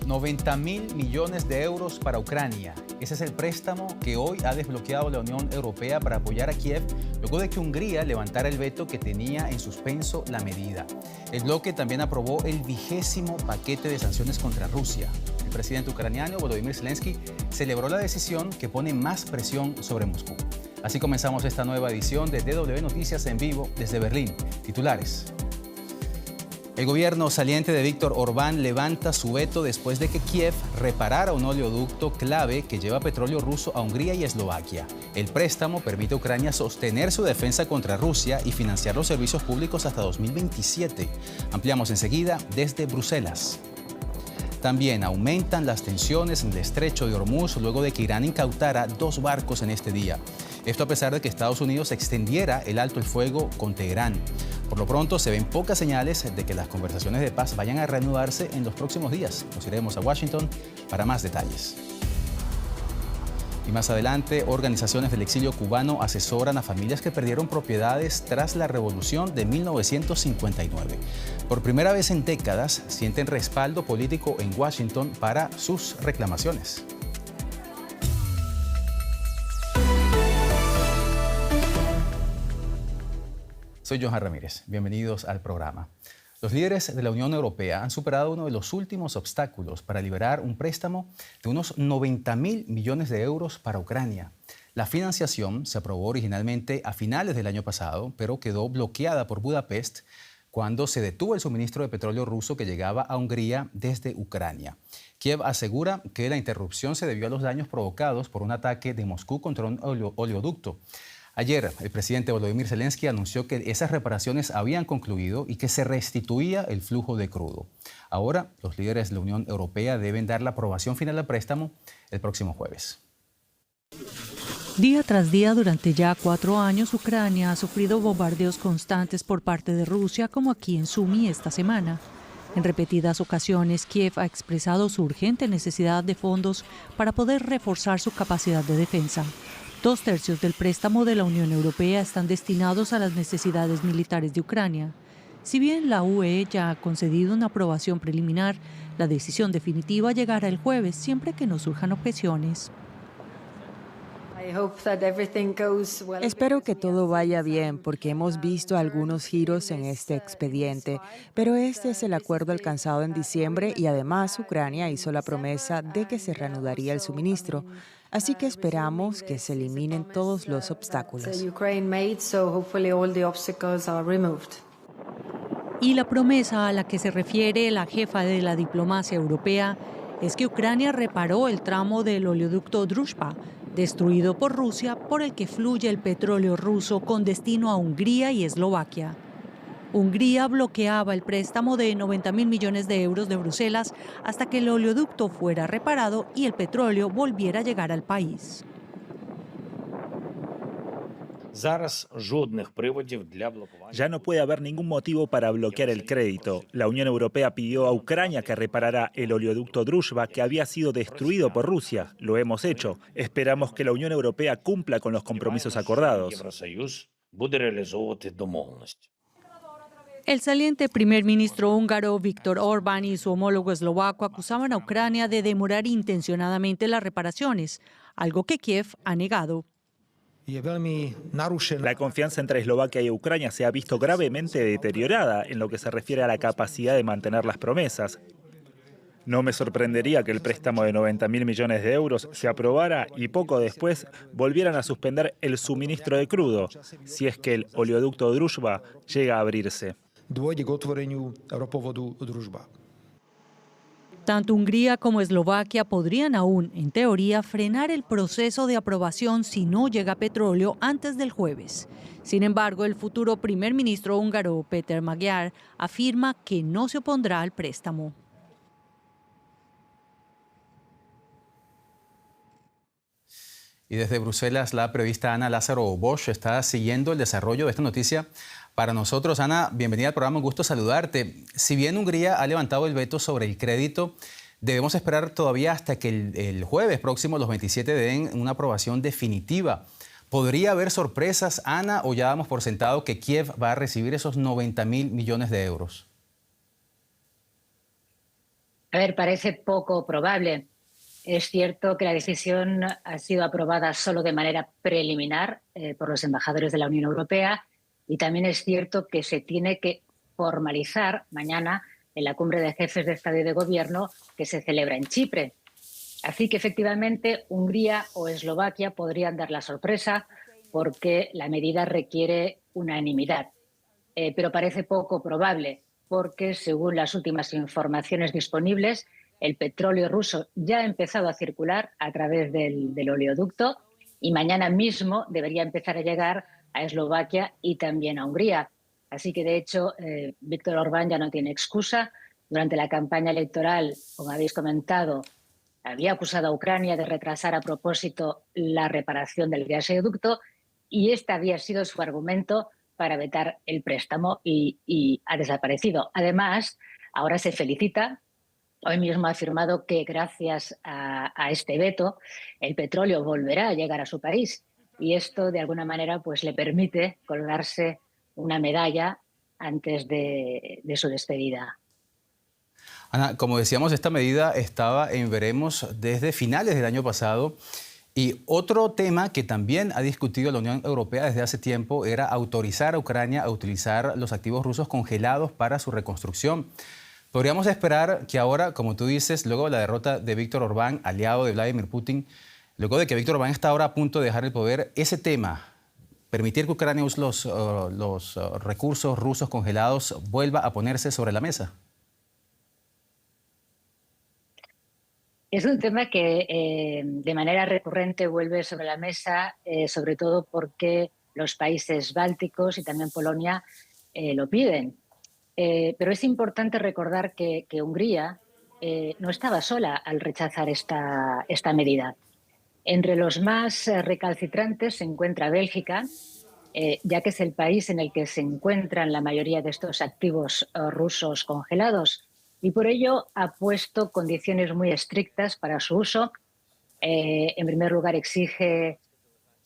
90.000 millones de euros para Ucrania. Ese es el préstamo que hoy ha desbloqueado la Unión Europea para apoyar a Kiev, luego de que Hungría levantara el veto que tenía en suspenso la medida. El bloque también aprobó el 20º paquete de sanciones contra Rusia. El presidente ucraniano, Volodymyr Zelensky, celebró la decisión que pone más presión sobre Moscú. Así comenzamos esta nueva edición de DW Noticias en vivo desde Berlín. Titulares. El gobierno saliente de Víctor Orbán levanta su veto después de que Kiev reparara un oleoducto clave que lleva petróleo ruso a Hungría y Eslovaquia. El préstamo permite a Ucrania sostener su defensa contra Rusia y financiar los servicios públicos hasta 2027. Ampliamos enseguida desde Bruselas. También aumentan las tensiones en el estrecho de Hormuz luego de que Irán incautara 2 barcos en este día. Esto a pesar de que Estados Unidos extendiera el alto el fuego con Teherán. Por lo pronto se ven pocas señales de que las conversaciones de paz vayan a reanudarse en los próximos días. Nos iremos a Washington para más detalles. Y más adelante, organizaciones del exilio cubano asesoran a familias que perdieron propiedades tras la revolución de 1959. Por primera vez en décadas, sienten respaldo político en Washington para sus reclamaciones. Soy Johan Ramírez. Bienvenidos al programa. Los líderes de la Unión Europea han superado uno de los últimos obstáculos para liberar un préstamo de unos 90.000 millones de euros para Ucrania. La financiación se aprobó originalmente a finales del año pasado, pero quedó bloqueada por Budapest cuando se detuvo el suministro de petróleo ruso que llegaba a Hungría desde Ucrania. Kiev asegura que la interrupción se debió a los daños provocados por un ataque de Moscú contra un oleoducto. Ayer, el presidente Volodymyr Zelensky anunció que esas reparaciones habían concluido y que se restituía el flujo de crudo. Ahora, los líderes de la Unión Europea deben dar la aprobación final al préstamo el próximo jueves. Día tras día, durante ya 4 años, Ucrania ha sufrido bombardeos constantes por parte de Rusia, como aquí en Sumy esta semana. En repetidas ocasiones, Kiev ha expresado su urgente necesidad de fondos para poder reforzar su capacidad de defensa. 2/3 del préstamo de la Unión Europea están destinados a las necesidades militares de Ucrania. Si bien la UE ya ha concedido una aprobación preliminar, la decisión definitiva llegará el jueves, siempre que no surjan objeciones. Espero que todo vaya bien porque hemos visto algunos giros en este expediente, pero este es el acuerdo alcanzado en diciembre y además Ucrania hizo la promesa de que se reanudaría el suministro. Así que esperamos que se eliminen todos los obstáculos. Y la promesa a la que se refiere la jefa de la diplomacia europea es que Ucrania reparó el tramo del oleoducto Druzhba, destruido por Rusia, por el que fluye el petróleo ruso con destino a Hungría y Eslovaquia. Hungría bloqueaba el préstamo de 90.000 millones de euros de Bruselas hasta que el oleoducto fuera reparado y el petróleo volviera a llegar al país. Ya no puede haber ningún motivo para bloquear el crédito. La Unión Europea pidió a Ucrania que reparara el oleoducto Druzhba que había sido destruido por Rusia. Lo hemos hecho. Esperamos que la Unión Europea cumpla con los compromisos acordados. El saliente primer ministro húngaro Víctor Orbán y su homólogo eslovaco acusaban a Ucrania de demorar intencionadamente las reparaciones, algo que Kiev ha negado. La confianza entre Eslovaquia y Ucrania se ha visto gravemente deteriorada en lo que se refiere a la capacidad de mantener las promesas. No me sorprendería que el préstamo de 90.000 millones de euros se aprobara y poco después volvieran a suspender el suministro de crudo, si es que el oleoducto Druzhba llega a abrirse. Tanto Hungría como Eslovaquia podrían aún, en teoría, frenar el proceso de aprobación si no llega petróleo antes del jueves. Sin embargo, el futuro primer ministro húngaro, Péter Magyar, afirma que no se opondrá al préstamo. Y desde Bruselas, la periodista Ana Lázaro Bosch está siguiendo el desarrollo de esta noticia para nosotros. Ana, bienvenida al programa, un gusto saludarte. Si bien Hungría ha levantado el veto sobre el crédito, debemos esperar todavía hasta que el jueves próximo, los 27, den una aprobación definitiva. ¿Podría haber sorpresas, Ana, o ya damos por sentado que Kiev va a recibir esos 90.000 millones de euros? A ver, parece poco probable. Es cierto que la decisión ha sido aprobada solo de manera preliminar por los embajadores de la Unión Europea y también es cierto que se tiene que formalizar mañana en la cumbre de jefes de Estado y de Gobierno que se celebra en Chipre. Así que efectivamente Hungría o Eslovaquia podrían dar la sorpresa porque la medida requiere unanimidad. Pero parece poco probable porque, según las últimas informaciones disponibles, el petróleo ruso ya ha empezado a circular a través del oleoducto y mañana mismo debería empezar a llegar a Eslovaquia y también a Hungría. Así que, de hecho, Víctor Orbán ya no tiene excusa. Durante la campaña electoral, como habéis comentado, había acusado a Ucrania de retrasar a propósito la reparación del gasoducto y este había sido su argumento para vetar el préstamo y ha desaparecido. Además, ahora se felicita. Hoy mismo ha afirmado que gracias a este veto el petróleo volverá a llegar a su país y esto de alguna manera pues le permite colgarse una medalla antes de su despedida. Ana, como decíamos, esta medida estaba en veremos desde finales del año pasado. Y otro tema que también ha discutido la Unión Europea desde hace tiempo era autorizar a Ucrania a utilizar los activos rusos congelados para su reconstrucción. Podríamos esperar que ahora, como tú dices, luego de la derrota de Víctor Orbán, aliado de Vladimir Putin, luego de que Víctor Orbán está ahora a punto de dejar el poder, ese tema, permitir que Ucrania use los recursos rusos congelados, vuelva a ponerse sobre la mesa. Es un tema que de manera recurrente vuelve sobre la mesa, sobre todo porque los países bálticos y también Polonia lo piden. Pero es importante recordar que Hungría no estaba sola al rechazar esta medida. Entre los más recalcitrantes se encuentra Bélgica, ya que es el país en el que se encuentran la mayoría de estos activos rusos congelados. Y por ello ha puesto condiciones muy estrictas para su uso. En primer lugar, exige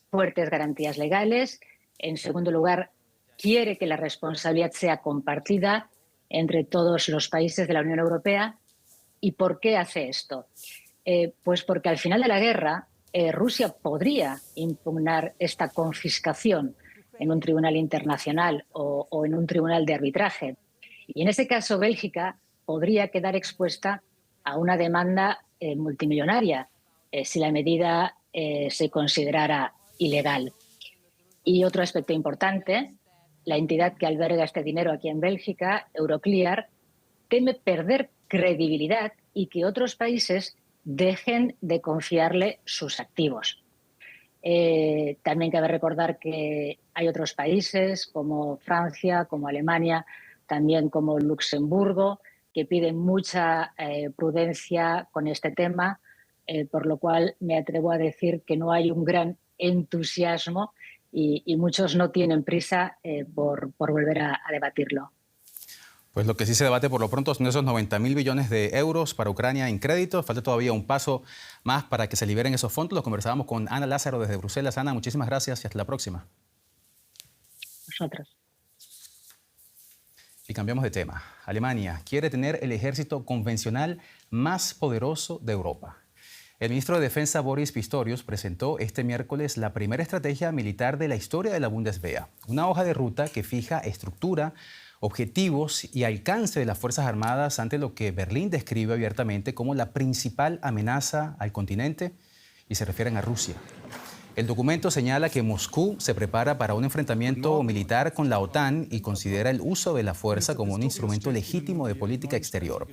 fuertes garantías legales. En segundo lugar, quiere que la responsabilidad sea compartida entre todos los países de la Unión Europea. ¿Y por qué hace esto? Pues porque al final de la guerra, Rusia podría impugnar esta confiscación en un tribunal internacional o en un tribunal de arbitraje. Y en ese caso, Bélgica podría quedar expuesta a una demanda multimillonaria si la medida se considerara ilegal. Y otro aspecto importante, la entidad que alberga este dinero aquí en Bélgica, Euroclear, teme perder credibilidad y que otros países dejen de confiarle sus activos. También cabe recordar que hay otros países como Francia, como Alemania, también como Luxemburgo, que piden mucha prudencia con este tema, por lo cual me atrevo a decir que no hay un gran entusiasmo y muchos no tienen prisa por volver a debatirlo. Pues lo que sí se debate por lo pronto son esos 90.000 billones de euros para Ucrania en crédito. Falta todavía un paso más para que se liberen esos fondos. Lo conversábamos con Ana Lázaro desde Bruselas. Ana, muchísimas gracias y hasta la próxima. Nosotros. Y cambiamos de tema. Alemania quiere tener el ejército convencional más poderoso de Europa. El ministro de Defensa Boris Pistorius presentó este miércoles la primera estrategia militar de la historia de la Bundeswehr, una hoja de ruta que fija estructura, objetivos y alcance de las Fuerzas Armadas ante lo que Berlín describe abiertamente como la principal amenaza al continente y se refieren a Rusia. El documento señala que Moscú se prepara para un enfrentamiento militar con la OTAN y considera el uso de la fuerza como un instrumento legítimo de política exterior.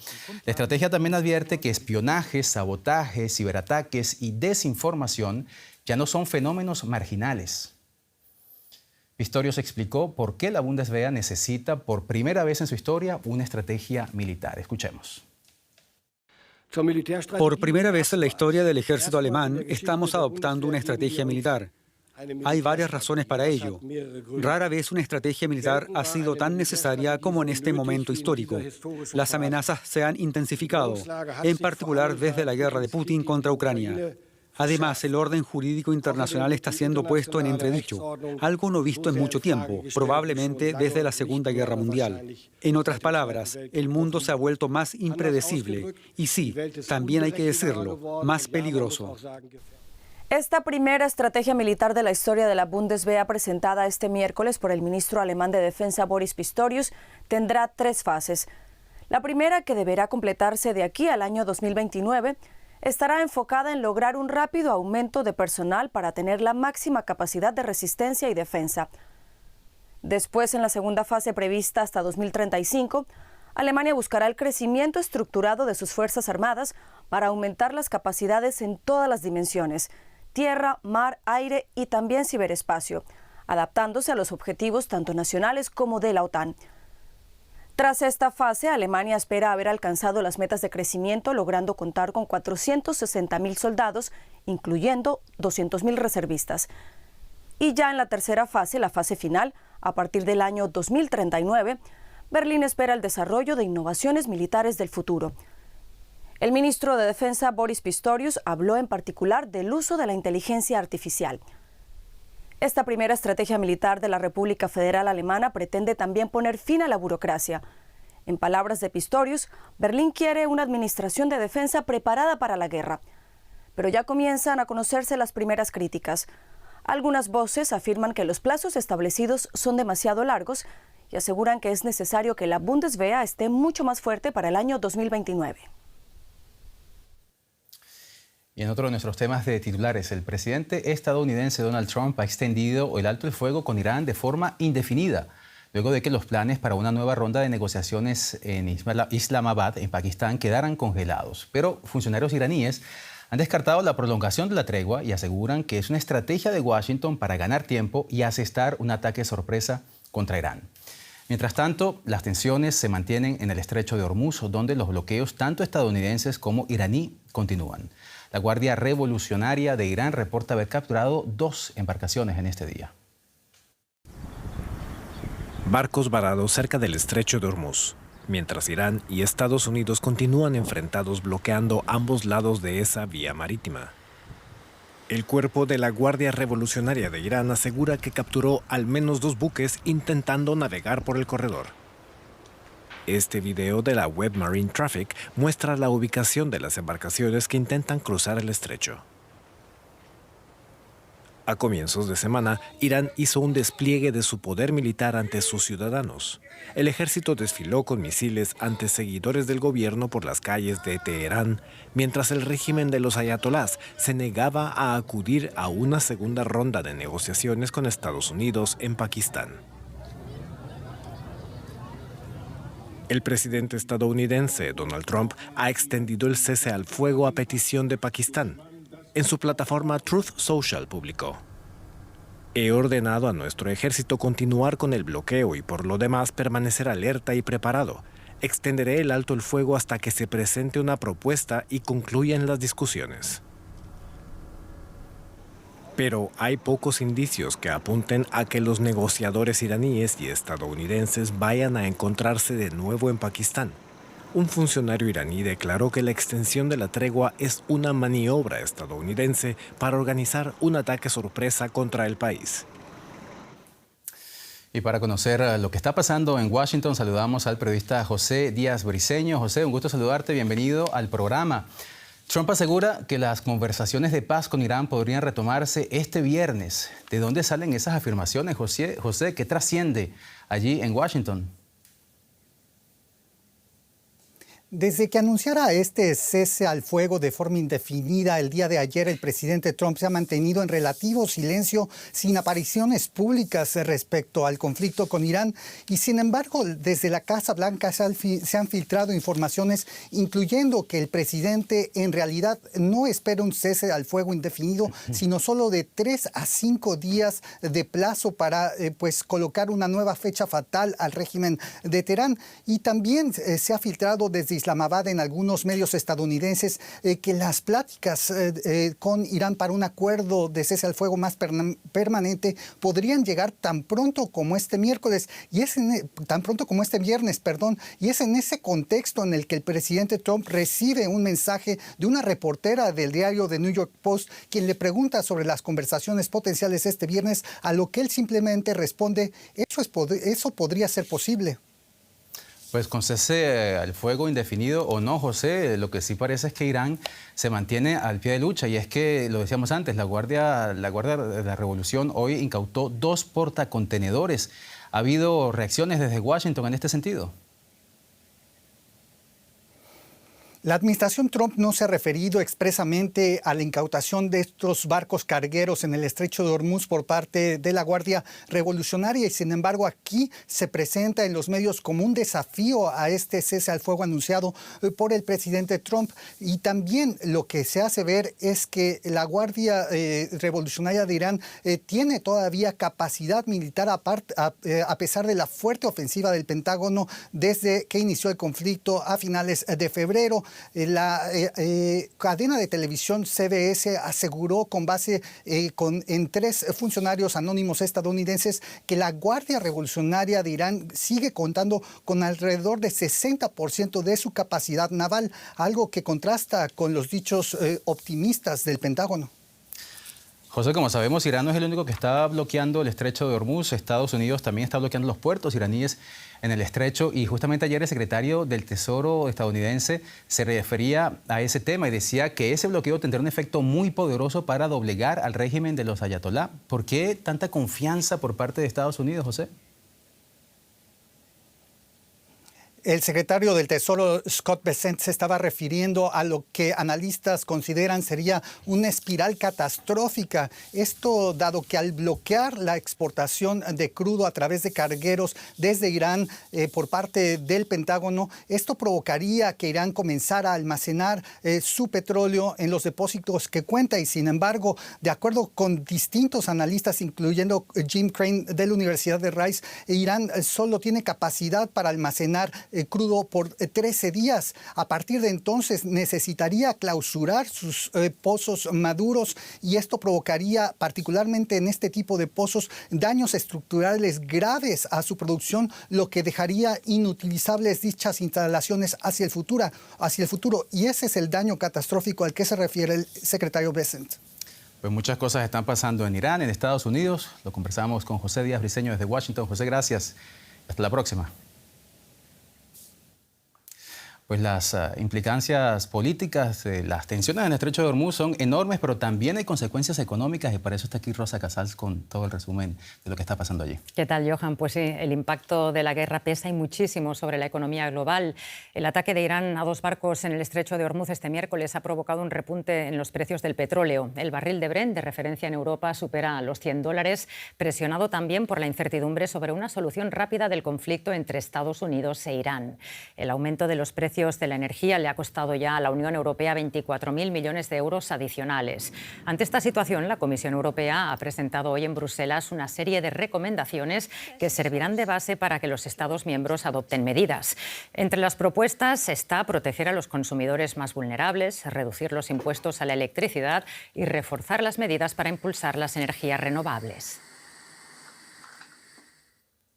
La estrategia también advierte que espionaje, sabotaje, ciberataques y desinformación ya no son fenómenos marginales. Pistorius explicó por qué la Bundeswehr necesita por primera vez en su historia una estrategia militar. Escuchemos. Por primera vez en la historia del ejército alemán estamos adoptando una estrategia militar. Hay varias razones para ello. Rara vez una estrategia militar ha sido tan necesaria como en este momento histórico. Las amenazas se han intensificado, en particular desde la guerra de Putin contra Ucrania. Además, el orden jurídico internacional está siendo puesto en entredicho, algo no visto en mucho tiempo, probablemente desde la Segunda Guerra Mundial. En otras palabras, el mundo se ha vuelto más impredecible y sí, también hay que decirlo, más peligroso. Esta primera estrategia militar de la historia de la Bundeswehr, presentada este miércoles por el ministro alemán de Defensa Boris Pistorius, tendrá 3 fases. La primera, que deberá completarse de aquí al año 2029, estará enfocada en lograr un rápido aumento de personal para tener la máxima capacidad de resistencia y defensa. Después, en la segunda fase prevista hasta 2035, Alemania buscará el crecimiento estructurado de sus Fuerzas Armadas para aumentar las capacidades en todas las dimensiones: tierra, mar, aire y también ciberespacio, adaptándose a los objetivos tanto nacionales como de la OTAN. Tras esta fase, Alemania espera haber alcanzado las metas de crecimiento, logrando contar con 460.000 soldados, incluyendo 200.000 reservistas. Y ya en la tercera fase, la fase final, a partir del año 2039, Berlín espera el desarrollo de innovaciones militares del futuro. El ministro de Defensa, Boris Pistorius, habló en particular del uso de la inteligencia artificial. Esta primera estrategia militar de la República Federal Alemana pretende también poner fin a la burocracia. En palabras de Pistorius, Berlín quiere una administración de defensa preparada para la guerra. Pero ya comienzan a conocerse las primeras críticas. Algunas voces afirman que los plazos establecidos son demasiado largos y aseguran que es necesario que la Bundeswehr esté mucho más fuerte para el año 2029. Y en otro de nuestros temas de titulares, el presidente estadounidense Donald Trump ha extendido el alto el fuego con Irán de forma indefinida, luego de que los planes para una nueva ronda de negociaciones en Islamabad, en Pakistán, quedaran congelados. Pero funcionarios iraníes han descartado la prolongación de la tregua y aseguran que es una estrategia de Washington para ganar tiempo y asestar un ataque sorpresa contra Irán. Mientras tanto, las tensiones se mantienen en el estrecho de Hormuz, donde los bloqueos tanto estadounidenses como iraní continúan. La Guardia Revolucionaria de Irán reporta haber capturado 2 embarcaciones en este día. Barcos varados cerca del estrecho de Hormuz, mientras Irán y Estados Unidos continúan enfrentados bloqueando ambos lados de esa vía marítima. El cuerpo de la Guardia Revolucionaria de Irán asegura que capturó al menos 2 buques intentando navegar por el corredor. Este video de la web Marine Traffic muestra la ubicación de las embarcaciones que intentan cruzar el estrecho. A comienzos de semana, Irán hizo un despliegue de su poder militar ante sus ciudadanos. El ejército desfiló con misiles ante seguidores del gobierno por las calles de Teherán, mientras el régimen de los ayatolás se negaba a acudir a una segunda ronda de negociaciones con Estados Unidos en Pakistán. El presidente estadounidense Donald Trump ha extendido el cese al fuego a petición de Pakistán. En su plataforma Truth Social publicó: "He ordenado a nuestro ejército continuar con el bloqueo y por lo demás permanecer alerta y preparado. Extenderé el alto el fuego hasta que se presente una propuesta y concluyan las discusiones". Pero hay pocos indicios que apunten a que los negociadores iraníes y estadounidenses vayan a encontrarse de nuevo en Pakistán. Un funcionario iraní declaró que la extensión de la tregua es una maniobra estadounidense para organizar un ataque sorpresa contra el país. Y para conocer lo que está pasando en Washington, saludamos al periodista José Díaz Briceño. José, un gusto saludarte, bienvenido al programa. Trump asegura que las conversaciones de paz con Irán podrían retomarse este viernes. ¿De dónde salen esas afirmaciones, José? ¿Qué trasciende allí en Washington? Desde que anunciara este cese al fuego de forma indefinida el día de ayer, el presidente Trump se ha mantenido en relativo silencio, sin apariciones públicas respecto al conflicto con Irán. Y sin embargo, desde la Casa Blanca se han filtrado informaciones incluyendo que el presidente en realidad no espera un cese al fuego indefinido, sino solo de 3 a 5 días de plazo para colocar una nueva fecha fatal al régimen de Teherán. Y también se ha filtrado desde Islamabad en algunos medios estadounidenses que las pláticas con Irán para un acuerdo de cese al fuego más permanente podrían llegar tan pronto como este miércoles, tan pronto como este viernes, y es en ese contexto en el que el presidente Trump recibe un mensaje de una reportera del diario The New York Post, quien le pregunta sobre las conversaciones potenciales este viernes, a lo que él simplemente responde: eso podría ser posible. Pues con cese al fuego indefinido o no, José, lo que sí parece es que Irán se mantiene al pie de lucha, y es que, lo decíamos antes, la Guardia de la Revolución hoy incautó 2 portacontenedores. ¿Ha habido reacciones desde Washington en este sentido? La administración Trump no se ha referido expresamente a la incautación de estos barcos cargueros en el estrecho de Hormuz por parte de la Guardia Revolucionaria, y sin embargo aquí se presenta en los medios como un desafío a este cese al fuego anunciado por el presidente Trump. Y también lo que se hace ver es que la Guardia Revolucionaria de Irán tiene todavía capacidad militar a pesar de la fuerte ofensiva del Pentágono desde que inició el conflicto a finales de febrero. La cadena de televisión CBS aseguró con base en 3 funcionarios anónimos estadounidenses que la Guardia Revolucionaria de Irán sigue contando con alrededor de 60% de su capacidad naval, algo que contrasta con los dichos optimistas del Pentágono. José, como sabemos, Irán no es el único que está bloqueando el estrecho de Hormuz. Estados Unidos también está bloqueando los puertos iraníes en el estrecho, y justamente ayer el secretario del Tesoro estadounidense se refería a ese tema y decía que ese bloqueo tendrá un efecto muy poderoso para doblegar al régimen de los ayatolá. ¿Por qué tanta confianza por parte de Estados Unidos, José? El secretario del Tesoro, Scott Bessent, se estaba refiriendo a lo que analistas consideran sería una espiral catastrófica. Esto dado que al bloquear la exportación de crudo a través de cargueros desde Irán por parte del Pentágono, esto provocaría que Irán comenzara a almacenar su petróleo en los depósitos que cuenta. Y sin embargo, de acuerdo con distintos analistas, incluyendo Jim Crane de la Universidad de Rice, Irán solo tiene capacidad para almacenar crudo por 13 días. A partir de entonces necesitaría clausurar sus pozos maduros, y esto provocaría, particularmente en este tipo de pozos, daños estructurales graves a su producción, lo que dejaría inutilizables dichas instalaciones hacia el futuro. Y ese es el daño catastrófico al que se refiere el secretario Bessent. Pues muchas cosas están pasando en Irán, en Estados Unidos. Lo conversamos con José Díaz Briceño desde Washington. José, gracias. Hasta la próxima. Pues las implicancias políticas, las tensiones en el estrecho de Hormuz son enormes, pero también hay consecuencias económicas, y para eso está aquí Rosa Casals con todo el resumen de lo que está pasando allí. ¿Qué tal, Johan? Pues sí, el impacto de la guerra pesa y muchísimo sobre la economía global. El ataque de Irán a 2 barcos en el estrecho de Hormuz este miércoles ha provocado un repunte en los precios del petróleo. El barril de Brent, de referencia en Europa, supera los $100, presionado también por la incertidumbre sobre una solución rápida del conflicto entre Estados Unidos e Irán. El aumento de los precios de la energía le ha costado ya a la Unión Europea 24.000 millones de euros adicionales. Ante esta situación, la Comisión Europea ha presentado hoy en Bruselas una serie de recomendaciones que servirán de base para que los Estados miembros adopten medidas. Entre las propuestas está proteger a los consumidores más vulnerables, reducir los impuestos a la electricidad y reforzar las medidas para impulsar las energías renovables.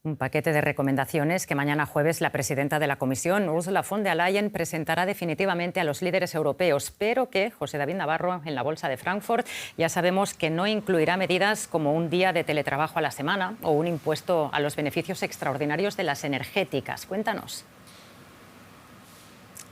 Un paquete de recomendaciones que mañana jueves la presidenta de la Comisión, Ursula von der Leyen, presentará definitivamente a los líderes europeos, pero que José David Navarro, en la Bolsa de Frankfurt, ya sabemos que no incluirá medidas como un día de teletrabajo a la semana o un impuesto a los beneficios extraordinarios de las energéticas. Cuéntanos.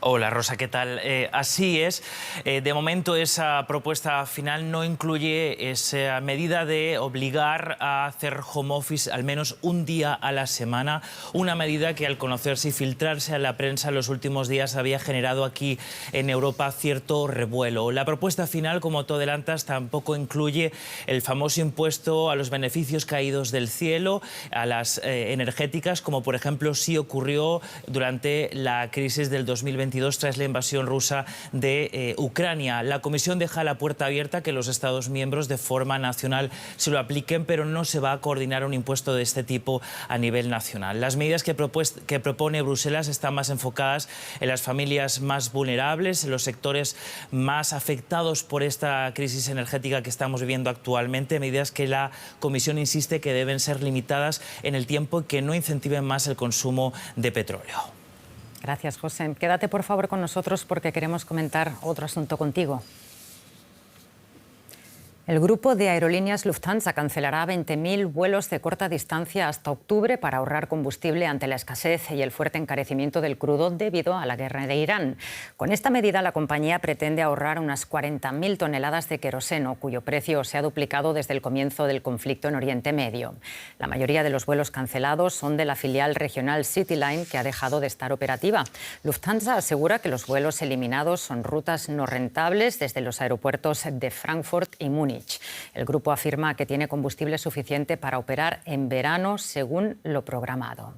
Hola Rosa, ¿qué tal? Así es, de momento esa propuesta final no incluye esa medida de obligar a hacer home office al menos un día a la semana, una medida que al conocerse y filtrarse a la prensa en los últimos días había generado aquí en Europa cierto revuelo. La propuesta final, como tú adelantas, tampoco incluye el famoso impuesto a los beneficios caídos del cielo, a las energéticas, como por ejemplo sí ocurrió durante la crisis del 2020 2022 tras la invasión rusa de Ucrania. La Comisión deja la puerta abierta a que los Estados miembros de forma nacional se lo apliquen, pero no se va a coordinar un impuesto de este tipo a nivel nacional. Las medidas que propone Bruselas están más enfocadas en las familias más vulnerables, en los sectores más afectados por esta crisis energética que estamos viviendo actualmente, medidas que la Comisión insiste que deben ser limitadas en el tiempo y que no incentiven más el consumo de petróleo. Gracias, José. Quédate, por favor, con nosotros porque queremos comentar otro asunto contigo. El grupo de aerolíneas Lufthansa cancelará 20.000 vuelos de corta distancia hasta octubre para ahorrar combustible ante la escasez y el fuerte encarecimiento del crudo debido a la guerra de Irán. Con esta medida, la compañía pretende ahorrar unas 40.000 toneladas de queroseno, cuyo precio se ha duplicado desde el comienzo del conflicto en Oriente Medio. La mayoría de los vuelos cancelados son de la filial regional CityLine, que ha dejado de estar operativa. Lufthansa asegura que los vuelos eliminados son rutas no rentables desde los aeropuertos de Frankfurt y Múnich. El grupo afirma que tiene combustible suficiente para operar en verano según lo programado.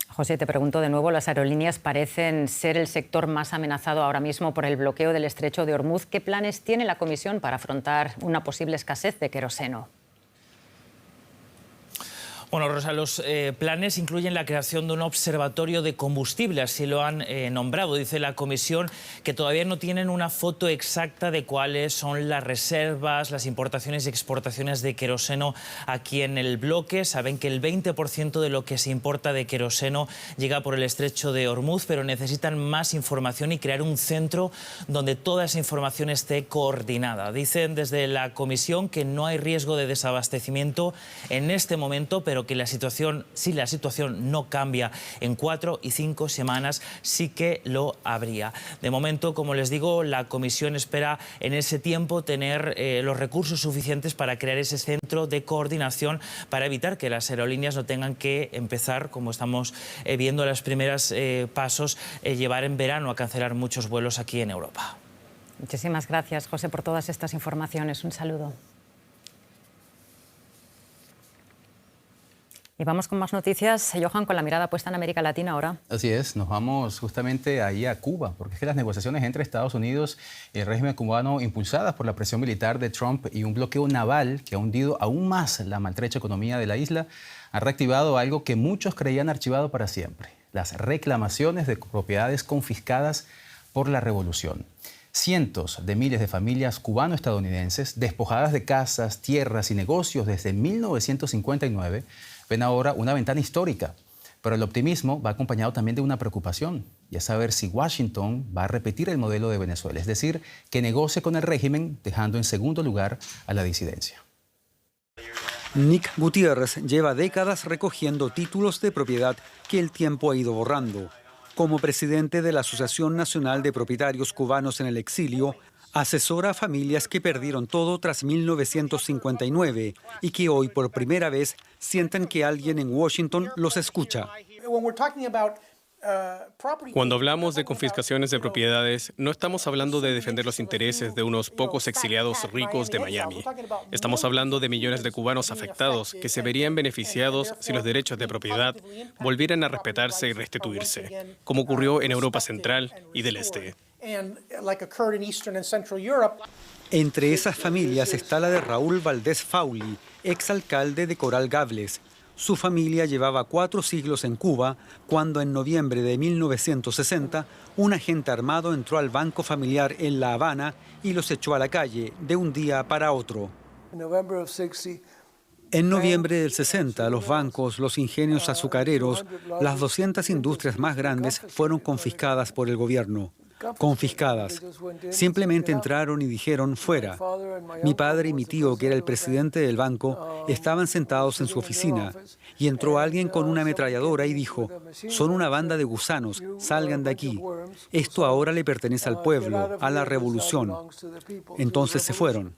José, te pregunto de nuevo, las aerolíneas parecen ser el sector más amenazado ahora mismo por el bloqueo del estrecho de Hormuz. ¿Qué planes tiene la Comisión para afrontar una posible escasez de queroseno? Bueno, Rosa, los planes incluyen la creación de un observatorio de combustible, así lo han nombrado. Dice la Comisión que todavía no tienen una foto exacta de cuáles son las reservas, las importaciones y exportaciones de queroseno aquí en el bloque. Saben que el 20% de lo que se importa de queroseno llega por el estrecho de Hormuz, pero necesitan más información y crear un centro donde toda esa información esté coordinada. Dicen desde la Comisión que no hay riesgo de desabastecimiento en este momento, pero que si la situación no cambia en 4 y 5 semanas, sí que lo habría. De momento, como les digo, la Comisión espera en ese tiempo tener los recursos suficientes para crear ese centro de coordinación para evitar que las aerolíneas no tengan que empezar, como estamos viendo los primeros pasos, llevar en verano a cancelar muchos vuelos aquí en Europa. Muchísimas gracias, José, por todas estas informaciones. Un saludo. Y vamos con más noticias. Johan, con la mirada puesta en América Latina ahora. Así es, nos vamos justamente ahí a Cuba, porque es que las negociaciones entre Estados Unidos y el régimen cubano, impulsadas por la presión militar de Trump y un bloqueo naval que ha hundido aún más la maltrecha economía de la isla, han reactivado algo que muchos creían archivado para siempre: las reclamaciones de propiedades confiscadas por la revolución. Cientos de miles de familias cubano-estadounidenses, despojadas de casas, tierras y negocios desde 1959, ven ahora una ventana histórica. Pero el optimismo va acompañado también de una preocupación, y es saber si Washington va a repetir el modelo de Venezuela, es decir, que negocie con el régimen, dejando en segundo lugar a la disidencia. Nick Gutiérrez lleva décadas recogiendo títulos de propiedad que el tiempo ha ido borrando. Como presidente de la Asociación Nacional de Propietarios Cubanos en el Exilio, asesora a familias que perdieron todo tras 1959 y que hoy por primera vez sienten que alguien en Washington los escucha. Cuando hablamos de confiscaciones de propiedades, no estamos hablando de defender los intereses de unos pocos exiliados ricos de Miami. Estamos hablando de millones de cubanos afectados que se verían beneficiados si los derechos de propiedad volvieran a respetarse y restituirse, como ocurrió en Europa Central y del Este. Entre esas familias está la de Raúl Valdés Fauli, exalcalde de Coral Gables. Su familia llevaba 4 siglos en Cuba cuando en noviembre de 1960 un agente armado entró al banco familiar en La Habana y los echó a la calle de un día para otro. En noviembre del 60, los bancos, los ingenios azucareros, las 200 industrias más grandes fueron confiscadas por el gobierno. Confiscadas. Simplemente entraron y dijeron fuera. Mi padre y mi tío, que era el presidente del banco, estaban sentados en su oficina y entró alguien con una ametralladora y dijo: son una banda de gusanos, salgan de aquí. Esto ahora le pertenece al pueblo, a la revolución. Entonces se fueron.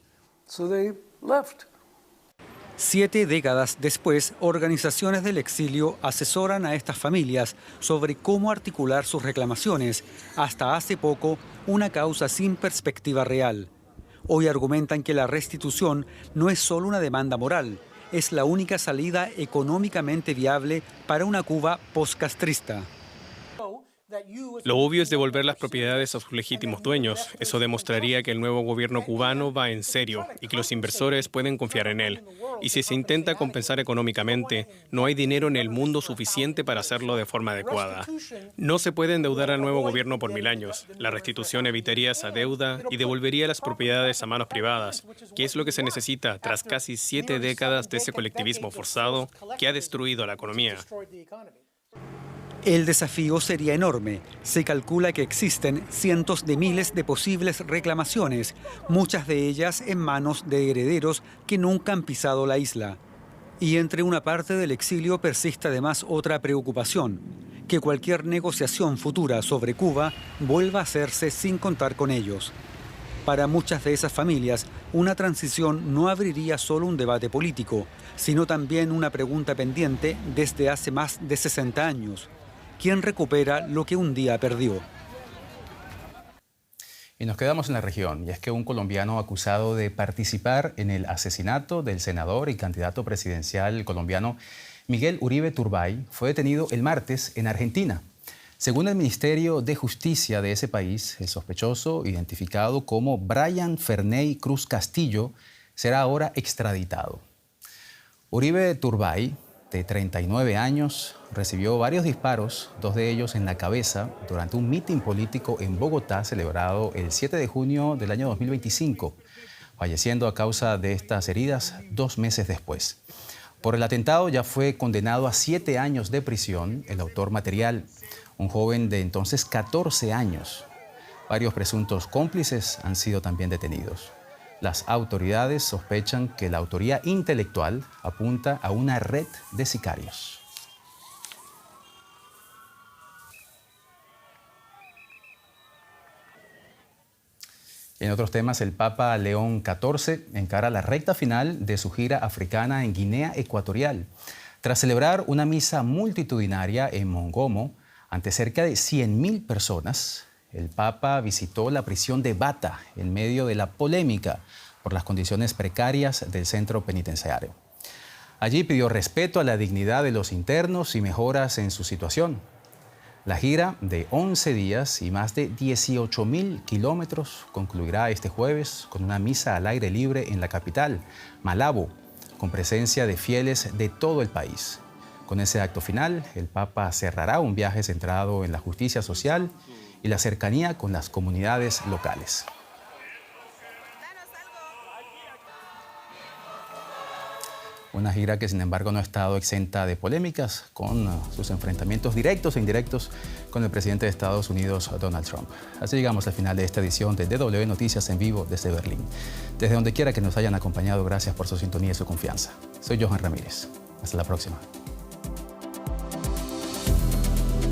7 décadas después, organizaciones del exilio asesoran a estas familias sobre cómo articular sus reclamaciones, hasta hace poco una causa sin perspectiva real. Hoy argumentan que la restitución no es solo una demanda moral, es la única salida económicamente viable para una Cuba postcastrista. Lo obvio es devolver las propiedades a sus legítimos dueños. Eso demostraría que el nuevo gobierno cubano va en serio y que los inversores pueden confiar en él. Y si se intenta compensar económicamente, no hay dinero en el mundo suficiente para hacerlo de forma adecuada. No se puede endeudar al nuevo gobierno por 1000 años. La restitución evitaría esa deuda y devolvería las propiedades a manos privadas, que es lo que se necesita tras casi 7 décadas de ese colectivismo forzado que ha destruido la economía. El desafío sería enorme. Se calcula que existen cientos de miles de posibles reclamaciones, muchas de ellas en manos de herederos que nunca han pisado la isla. Y entre una parte del exilio persiste además otra preocupación, que cualquier negociación futura sobre Cuba vuelva a hacerse sin contar con ellos. Para muchas de esas familias, una transición no abriría solo un debate político, sino también una pregunta pendiente desde hace más de 60 años. ¿Quién recupera lo que un día perdió? Y nos quedamos en la región, y es que un colombiano acusado de participar en el asesinato del senador y candidato presidencial colombiano Miguel Uribe Turbay fue detenido el martes en Argentina. Según el Ministerio de Justicia de ese país, el sospechoso, identificado como Brian Ferney Cruz Castillo, será ahora extraditado. Uribe Turbay, de 39 años, recibió varios disparos, 2 de ellos en la cabeza, durante un mitin político en Bogotá celebrado el 7 de junio del año 2025, falleciendo a causa de estas heridas 2 meses después. Por el atentado ya fue condenado a 7 años de prisión el autor material, un joven de entonces 14 años. Varios presuntos cómplices han sido también detenidos. Las autoridades sospechan que la autoría intelectual apunta a una red de sicarios. En otros temas, el Papa León XIV encara la recta final de su gira africana en Guinea Ecuatorial. Tras celebrar una misa multitudinaria en Mongomo ante cerca de 100.000 personas, el Papa visitó la prisión de Bata en medio de la polémica por las condiciones precarias del centro penitenciario. Allí pidió respeto a la dignidad de los internos y mejoras en su situación. La gira de 11 días y más de 18.000 kilómetros concluirá este jueves con una misa al aire libre en la capital, Malabo, con presencia de fieles de todo el país. Con ese acto final, el Papa cerrará un viaje centrado en la justicia social y la cercanía con las comunidades locales. Una gira que, sin embargo, no ha estado exenta de polémicas, con sus enfrentamientos directos e indirectos con el presidente de Estados Unidos, Donald Trump. Así llegamos al final de esta edición de DW Noticias en vivo desde Berlín. Desde donde quiera que nos hayan acompañado, gracias por su sintonía y su confianza. Soy Johan Ramírez. Hasta la próxima.